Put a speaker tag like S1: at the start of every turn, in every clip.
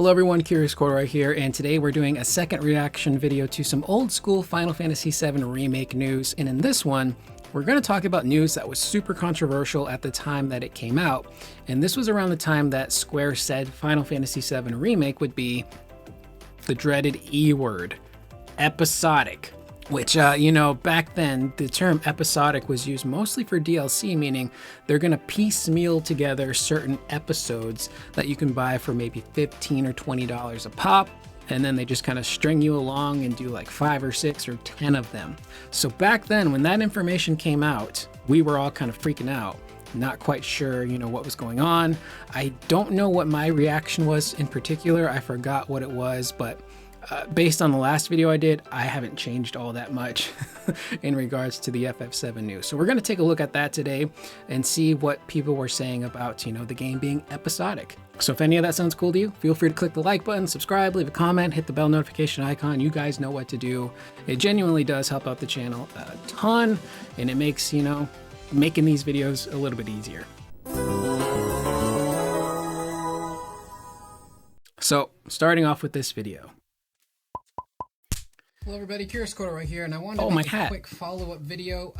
S1: Hello everyone, Curious Corduroy here, and today we're doing a second reaction video to some old school Final Fantasy VII Remake news, and in this one, we're going to talk about news that was super controversial at the time that it came out, and this was around the time that Square said Final Fantasy VII Remake would be the dreaded E word, episodic. Which, back then, the term episodic was used mostly for DLC, meaning they're going to piecemeal together certain episodes that you can buy for maybe $15 or $20 a pop, and then they just kind of string you along and do like 5 or 6 or 10 of them. So back then, when that information came out, we were all kind of freaking out. Not quite sure, what was going on. I don't know what my reaction was in particular. I forgot what it was, but based on the last video I did, I haven't changed all that much in regards to the FF7 news. So we're going to take a look at that today and see what people were saying about, the game being episodic. So if any of that sounds cool to you, feel free to click the like button, subscribe, leave a comment, hit the bell notification icon. You guys know what to do. It genuinely does help out the channel a ton, and it makes, making these videos a little bit easier. So starting off with this video.
S2: Hello everybody, Curious Corduroy here, and I wanted to make a quick follow-up video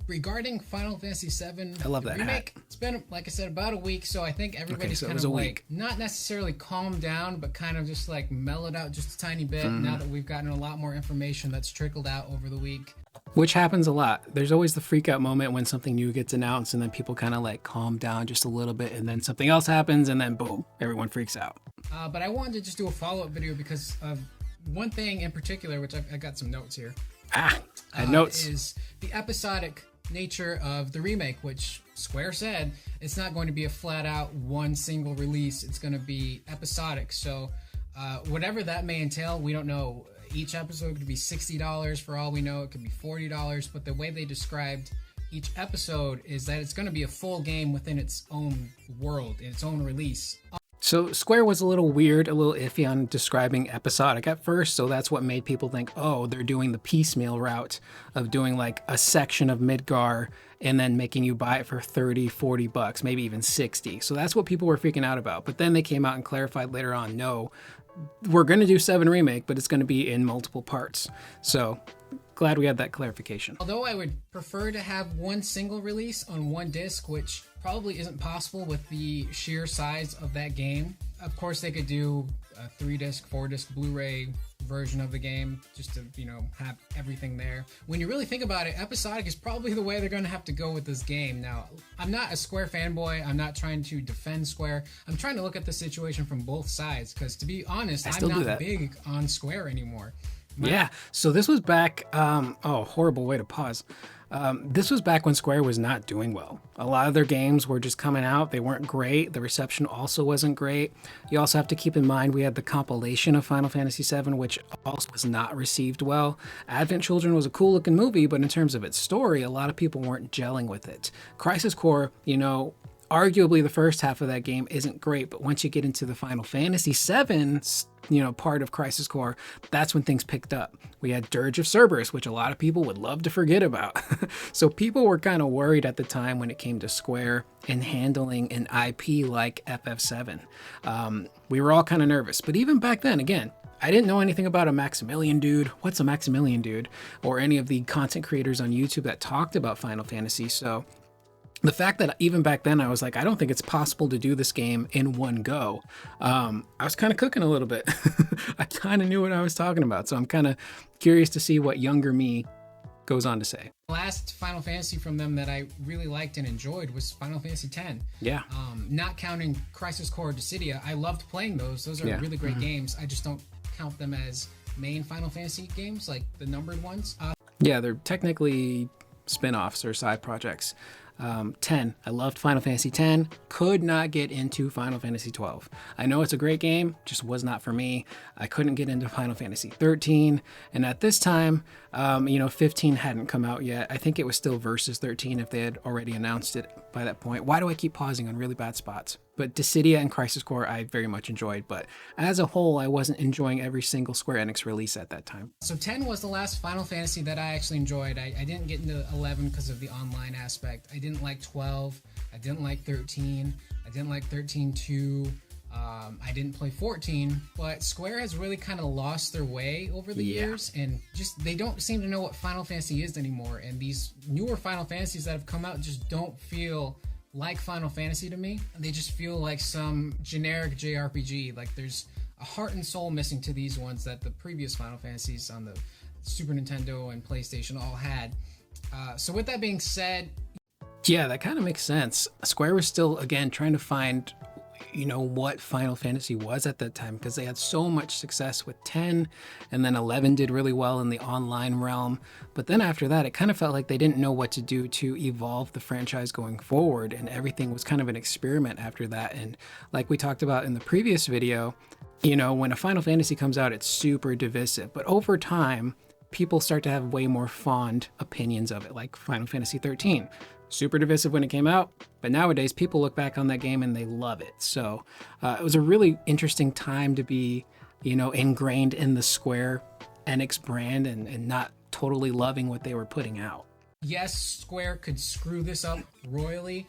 S2: regarding Final Fantasy VII
S1: I love that
S2: Remake.
S1: hat.
S2: It's been, like I said, about a week, so I think everybody's kind of like, not necessarily calmed down, but kind of just like mellowed out just a tiny bit now that we've gotten a lot more information that's trickled out over the week.
S1: Which happens a lot. There's always the freak out moment when something new gets announced and then people kind of like calm down just a little bit and then something else happens and then boom, everyone freaks out.
S2: But I wanted to just do a follow-up video because of one thing in particular, which I got some notes here.
S1: I had notes.
S2: Is the episodic nature of the remake, which Square said it's not going to be a flat-out one single release. It's going to be episodic. So whatever that may entail, we don't know. Each episode could be $60 for all we know. It could be $40. But the way they described each episode is that it's going to be a full game within its own world, in its own release.
S1: So Square was a little weird, a little iffy on describing episodic at first, so that's what made people think, oh, they're doing the piecemeal route of doing like a section of Midgar and then making you buy it for 30, 40 bucks, maybe even 60. So that's what people were freaking out about. But then they came out and clarified later on, no, we're going to do 7 Remake, but it's going to be in multiple parts. So glad we had that clarification.
S2: Although I would prefer to have one single release on one disc, which probably isn't possible with the sheer size of that game. Of course, they could do a 3-disc, 4-disc Blu-ray version of the game just to, have everything there. When you really think about it, episodic is probably the way they're going to have to go with this game. Now, I'm not a Square fanboy. I'm not trying to defend Square. I'm trying to look at the situation from both sides because, to be honest, I'm not big on Square anymore.
S1: Yeah, so this was back, horrible way to pause. This was back when Square was not doing well. A lot of their games were just coming out. They weren't great. The reception also wasn't great. You also have to keep in mind we had the compilation of Final Fantasy VII, which also was not received well. Advent Children was a cool looking movie, but in terms of its story, a lot of people weren't gelling with it. Crisis Core, arguably the first half of that game isn't great, but once you get into the Final Fantasy VII, part of Crisis Core, that's when things picked up. We had Dirge of Cerberus, which a lot of people would love to forget about. So people were kind of worried at the time when it came to Square and handling an IP like FF7. We were all kind of nervous, but even back then, again, I didn't know anything about a Maximilian dude. What's a Maximilian dude? Or any of the content creators on YouTube that talked about Final Fantasy. So the fact that even back then I was like, I don't think it's possible to do this game in one go. I was kind of cooking a little bit. I kind of knew what I was talking about. So I'm kind of curious to see what younger me goes on to say.
S2: The last Final Fantasy from them that I really liked and enjoyed was Final Fantasy X.
S1: Yeah.
S2: Not counting Crisis Core or Dissidia, I loved playing those. Those are really great games. I just don't count them as main Final Fantasy games, like the numbered ones.
S1: Yeah, they're technically spin-offs or side projects. 10. I loved Final Fantasy X. Could not get into Final Fantasy 12. I know it's a great game, just was not for me. I couldn't get into Final Fantasy 13. And at this time, 15 hadn't come out yet. I think it was still Versus 13 if they had already announced it by that point. Why do I keep pausing on really bad spots? But Dissidia and Crisis Core I very much enjoyed, but as a whole, I wasn't enjoying every single Square Enix release at that time.
S2: So 10 was the last Final Fantasy that I actually enjoyed. I didn't get into 11 because of the online aspect. I didn't like 12. I didn't like 13. I didn't like 13-2. I didn't play 14, but Square has really kind of lost their way over the years, and just they don't seem to know what Final Fantasy is anymore. And these newer Final Fantasies that have come out just don't feel like Final Fantasy to me. They just feel like some generic JRPG. Like there's a heart and soul missing to these ones that the previous Final Fantasies on the Super Nintendo and PlayStation all had. So with that being said,
S1: yeah, that kind of makes sense. Square was still, again, trying to find, what Final Fantasy was at that time, because they had so much success with 10, and then 11 did really well in the online realm. But then after that, it kind of felt like they didn't know what to do to evolve the franchise going forward, and everything was kind of an experiment after that. And like we talked about in the previous video, when a Final Fantasy comes out, it's super divisive. But over time, people start to have way more fond opinions of it, like Final Fantasy 13. Super divisive when it came out, but nowadays people look back on that game and they love it. So it was a really interesting time to be, ingrained in the Square Enix brand and not totally loving what they were putting out.
S2: Yes, Square could screw this up royally.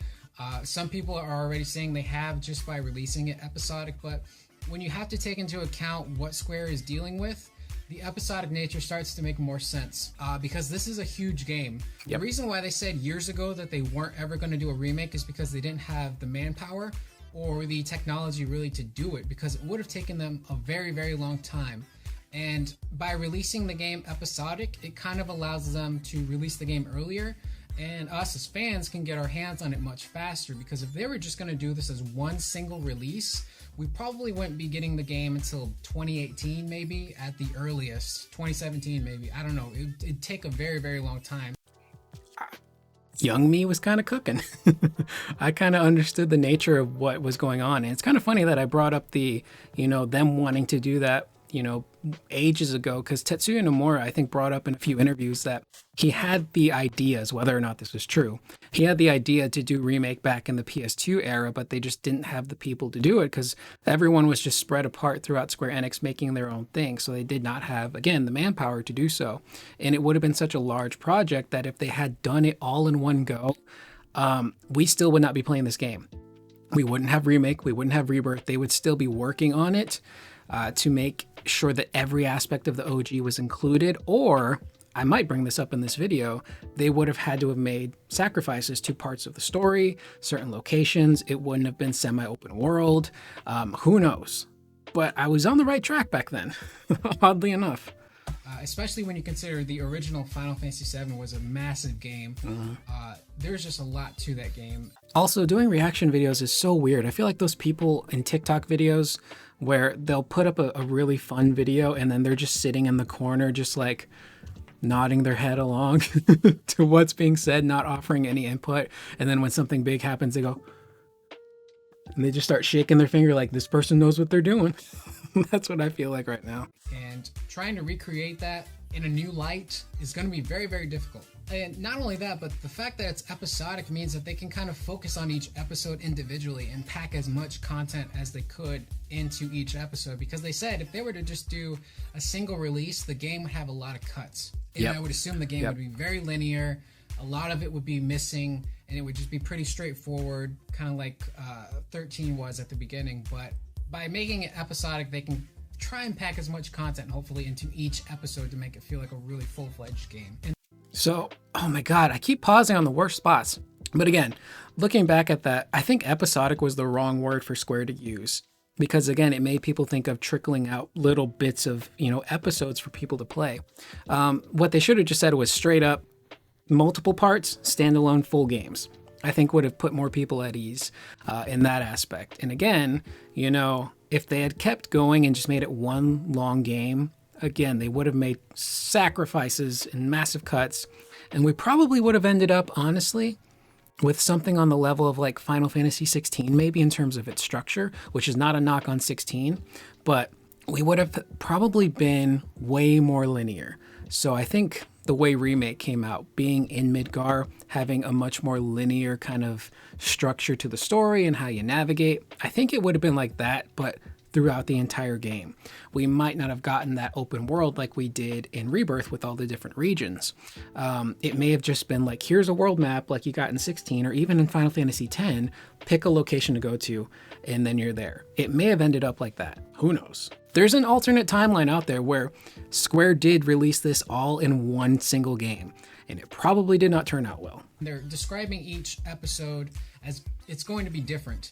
S2: Some people are already saying they have just by releasing it episodic, but when you have to take into account what Square is dealing with, the episodic nature starts to make more sense because this is a huge game.
S1: Yep.
S2: The reason why they said years ago that they weren't ever going to do a remake is because they didn't have the manpower or the technology really to do it, because it would have taken them a very, very long time. And by releasing the game episodic, it kind of allows them to release the game earlier, and us as fans can get our hands on it much faster, because if they were just going to do this as one single release, we probably wouldn't be getting the game until 2018 maybe at the earliest, 2017 maybe. I don't know. It'd take a very, very long time.
S1: Young me was kind of cooking. I kind of understood the nature of what was going on. And it's kind of funny that I brought up the, them wanting to do that, ages ago, because Tetsuya Nomura, I think, brought up in a few interviews that he had the ideas, whether or not this was true. He had the idea to do Remake back in the PS2 era, but they just didn't have the people to do it because everyone was just spread apart throughout Square Enix making their own thing. So they did not have, again, the manpower to do so. And it would have been such a large project that if they had done it all in one go, we still would not be playing this game. We wouldn't have Remake, we wouldn't have Rebirth. They would still be working on it to make sure that every aspect of the OG was included, or I might bring this up in this video, they would have had to have made sacrifices to parts of the story, certain locations. It wouldn't have been semi-open world. Who knows? But I was on the right track back then, oddly enough.
S2: Especially when you consider the original Final Fantasy VII was a massive game. There's just a lot to that game.
S1: Also, doing reaction videos is so weird. I feel like those people in TikTok videos where they'll put up a really fun video and then they're just sitting in the corner just like nodding their head along to what's being said, not offering any input. And then when something big happens, they go, and they just start shaking their finger like this person knows what they're doing. That's what I feel like right now.
S2: And trying to recreate that in a new light is going to be very, very difficult. And not only that, but the fact that it's episodic means that they can kind of focus on each episode individually and pack as much content as they could into each episode. Because they said if they were to just do a single release, the game would have a lot of cuts. And I would assume the game would be very linear. A lot of it would be missing, and it would just be pretty straightforward, kind of like 13 was at the beginning. But by making it episodic, they can try and pack as much content, hopefully, into each episode to make it feel like a really full-fledged game.
S1: So, oh my God, I keep pausing on the worst spots. But again, looking back at that, I think episodic was the wrong word for Square to use. Because again, it made people think of trickling out little bits of, episodes for people to play. What they should have just said was straight up, multiple parts, standalone full games. I think would have put more people at ease in that aspect. And again, if they had kept going and just made it one long game, again, they would have made sacrifices and massive cuts. And we probably would have ended up, honestly, with something on the level of like Final Fantasy 16, maybe in terms of its structure, which is not a knock on 16, but we would have probably been way more linear. So I think the way Remake came out, being in Midgar, having a much more linear kind of structure to the story and how you navigate, I think it would have been like that, but throughout the entire game. We might not have gotten that open world like we did in Rebirth with all the different regions. It may have just been like, here's a world map like you got in 16, or even in Final Fantasy X, pick a location to go to, and then you're there. It may have ended up like that. Who knows? There's an alternate timeline out there where Square did release this all in one single game, and it probably did not turn out well.
S2: They're describing each episode as it's going to be different.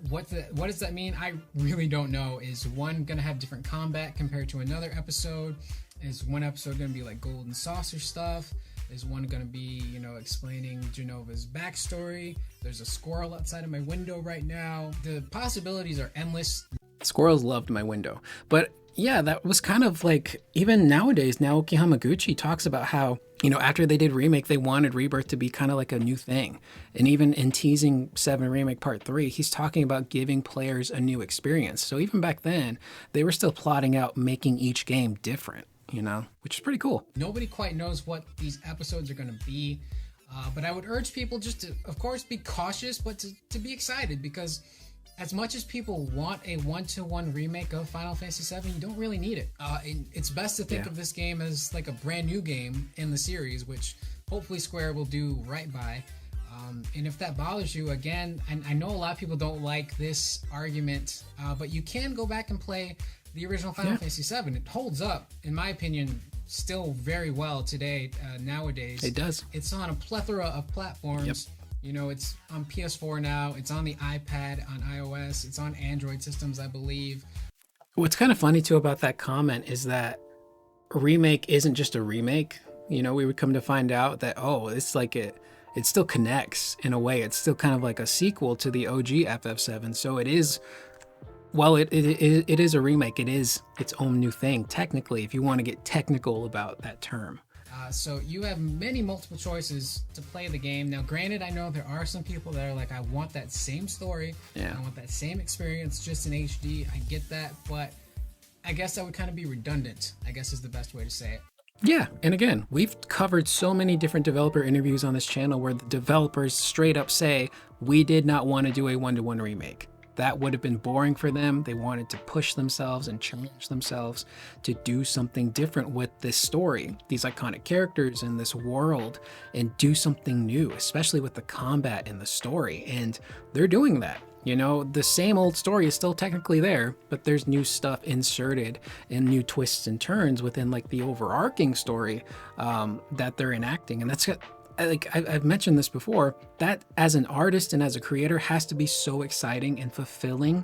S2: What does that mean? I really don't know. Is one going to have different combat compared to another episode? Is one episode going to be like golden saucer stuff? Is one going to be, explaining Genova's backstory? There's a squirrel outside of my window right now. The possibilities are endless.
S1: Squirrels loved my window. But yeah, that was kind of like, even nowadays, Naoki Hamaguchi talks about how, after they did Remake, they wanted Rebirth to be kind of like a new thing. And even in teasing 7 Remake Part 3, he's talking about giving players a new experience. So even back then, they were still plotting out making each game different, which is pretty cool.
S2: Nobody quite knows what these episodes are going to be. But I would urge people just to, of course, be cautious, but to be excited, because as much as people want a one-to-one remake of Final Fantasy VII, you don't really need it. It's best to think of this game as like a brand new game in the series, which hopefully Square will do right by. And if that bothers you, again, I know a lot of people don't like this argument, but you can go back and play the original Final Fantasy VII. It holds up, in my opinion, still very well today, nowadays.
S1: It does.
S2: It's on a plethora of platforms.
S1: Yep.
S2: It's on PS4 now, it's on the iPad, on iOS, it's on Android systems, I believe.
S1: What's kind of funny too about that comment is that Remake isn't just a remake. We would come to find out that, it's like it still connects in a way. It's still kind of like a sequel to the OG FF7. So it is, well, it is a remake. It is its own new thing, technically, if you want to get technical about that term.
S2: So you have multiple choices to play the game. Now, granted, I know there are some people that are like, I want that same story.
S1: Yeah.
S2: I want that same experience just in HD. I get that, but I guess that would kind of be redundant, I guess is the best way to say it.
S1: Yeah, and again, we've covered so many different developer interviews on this channel where the developers straight up say, we did not want to do a one-to-one remake. That would have been boring for them. They wanted to push themselves and challenge themselves to do something different with this story, these iconic characters in this world, and do something new, especially with the combat and the story. And they're doing that. The same old story is still technically there, but there's new stuff inserted and new twists and turns within like the overarching story that they're enacting. And that's like I've mentioned this before, that as an artist and as a creator has to be so exciting and fulfilling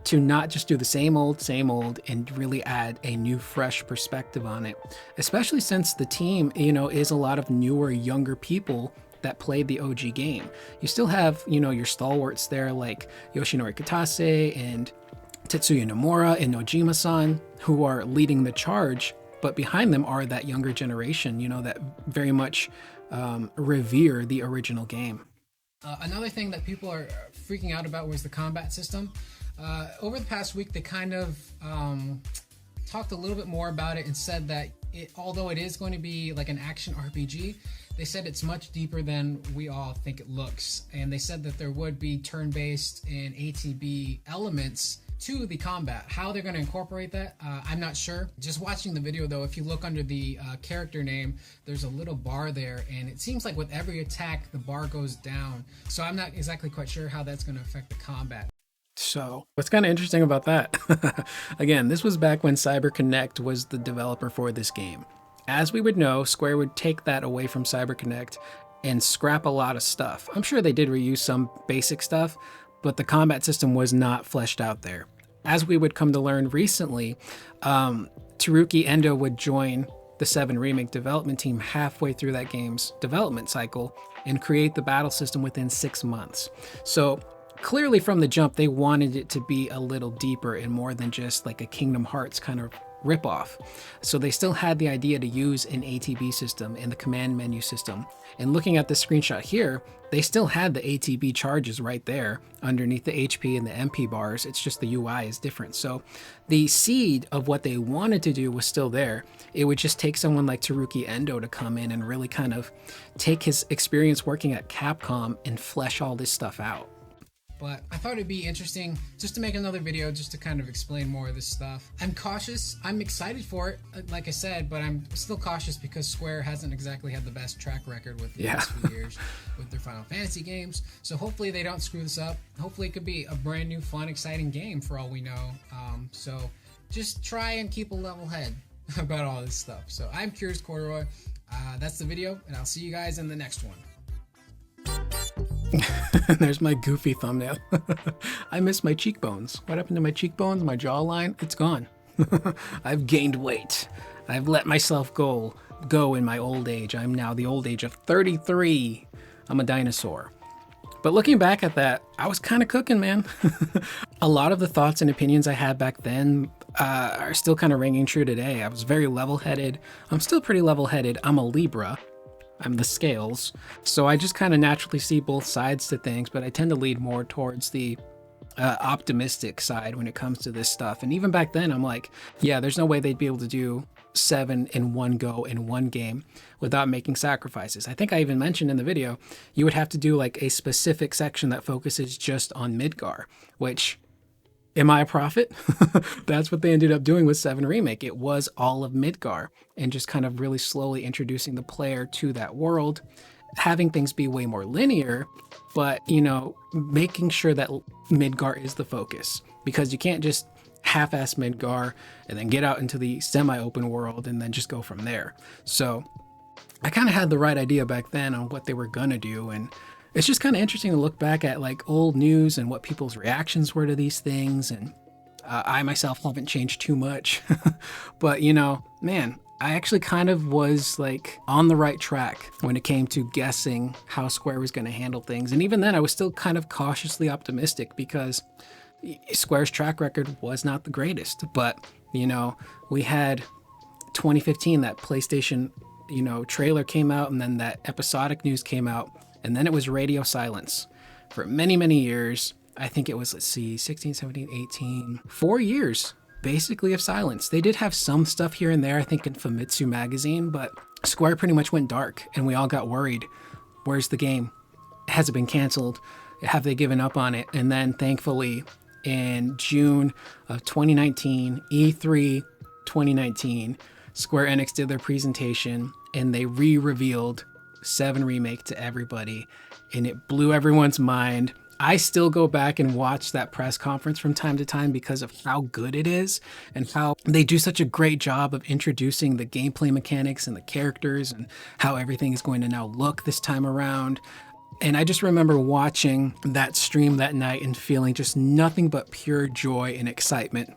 S1: to not just do the same old and really add a new fresh perspective on it, especially since the team is a lot of newer, younger people that played the OG game. You still have your stalwarts there like Yoshinori Kitase and Tetsuya Nomura and Nojima-san, who are leading the charge, but behind them are that younger generation that very much revere the original game.
S2: Another thing that people are freaking out about was the combat system. Over the past week, they kind of talked a little bit more about it and said that although it is going to be like an action RPG, they said it's much deeper than we all think it looks. And they said that there would be turn-based and ATB elements to the combat. How they're going to incorporate that, I'm not sure. Just watching the video though, if you look under the character name, there's a little bar there, and it seems like with every attack, the bar goes down. So I'm not exactly quite sure how that's going to affect the combat.
S1: So what's kind of interesting about that, again, this was back when CyberConnect was the developer for this game. As we would know, Square would take that away from CyberConnect and scrap a lot of stuff. I'm sure they did reuse some basic stuff, but the combat system was not fleshed out there. As we would come to learn recently, Teruki Endo would join the 7 Remake development team halfway through that game's development cycle and create the battle system within 6 months. So clearly from the jump, they wanted it to be a little deeper and more than just like a Kingdom Hearts kind of ripoff. So they still had the idea to use an ATB system and the command menu system. And looking at the screenshot here, they still had the ATB charges right there underneath the HP and the MP bars. It's just the UI is different. So the seed of what they wanted to do was still there. It would just take someone like Teruki Endo to come in and really kind of take his experience working at Capcom and flesh all this stuff out.
S2: but I thought it'd be interesting just to make another video just to kind of explain more of this stuff. I'm cautious. I'm excited for it, like I said, but I'm still cautious because Square hasn't exactly had the best track record with the last few years with their Final Fantasy games. So hopefully they don't screw this up. Hopefully it could be a brand new, fun, exciting game for all we know. So just try and keep a level head about all this stuff. So I'm Curious Corduroy. That's the video, and I'll see you guys in the next one.
S1: There's my goofy thumbnail. I miss my cheekbones. What happened to my cheekbones? My jawline? It's gone. I've gained weight. I've let myself go in my old age. I'm now the old age of 33. I'm a dinosaur. But looking back at that, I was kind of cooking, man. A lot of the thoughts and opinions I had back then are still kind of ringing true today. I was very level-headed. I'm still pretty level-headed. I'm a Libra. I'm the scales. So I just kind of naturally see both sides to things, but I tend to lead more towards the optimistic side when it comes to this stuff. And even back then, I'm like, yeah, there's no way they'd be able to do 7 in one go in one game without making sacrifices. I think I even mentioned in the video, you would have to do like a specific section that focuses just on Midgar, which, am I a prophet? That's what they ended up doing with 7 Remake. It was all of Midgar and just kind of really slowly introducing the player to that world, having things be way more linear, but, you know, making sure that Midgar is the focus, because you can't just half-ass Midgar and then get out into the semi-open world and then just go from there. So I kind of had the right idea back then on what they were gonna do, and it's just kind of interesting to look back at like old news and what people's reactions were to these things. And I myself haven't changed too much, but you know, man, I actually kind of was like on the right track when it came to guessing how Square was going to handle things. And even then I was still kind of cautiously optimistic because Square's track record was not the greatest. But, you know, we had 2015, that PlayStation, you know, trailer came out, and then that Episodic news came out, and then it was radio silence for many, many years. I think it was, let's see, 16, 17, 18, 4 years basically of silence. They did have some stuff here and there, I think in Famitsu magazine, but Square pretty much went dark and we all got worried. Where's the game? Has it been canceled? Have they given up on it? And then thankfully in June of 2019, E3 2019, Square Enix did their presentation and they re-revealed 7 Remake to everybody, and it blew everyone's mind. I still go back and watch that press conference from time to time because of how good it is and how they do such a great job of introducing the gameplay mechanics and the characters and how everything is going to now look this time around. And I just remember watching that stream that night and feeling just nothing but pure joy and excitement.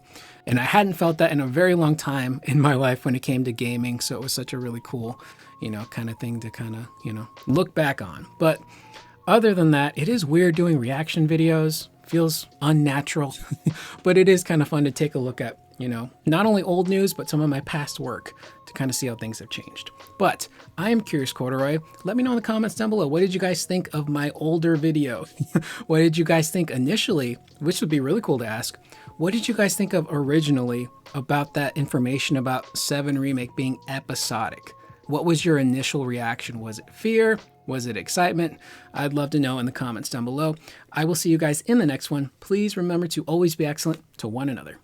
S1: And I hadn't felt that in a very long time in my life when it came to gaming. So it was such a really cool, you know, kind of thing to kind of, you know, look back on. But other than that, it is weird doing reaction videos. Feels unnatural, but it is kind of fun to take a look at, you know, not only old news, but some of my past work to kind of see how things have changed. But I am Curious Corduroy. Let me know in the comments down below. What did you guys think of my older video? What did you guys think initially, which would be really cool to ask? What did you guys think of originally about that information about 7 Remake being episodic? What was your initial reaction? Was it fear? Was it excitement? I'd love to know in the comments down below. I will see you guys in the next one. Please remember to always be excellent to one another.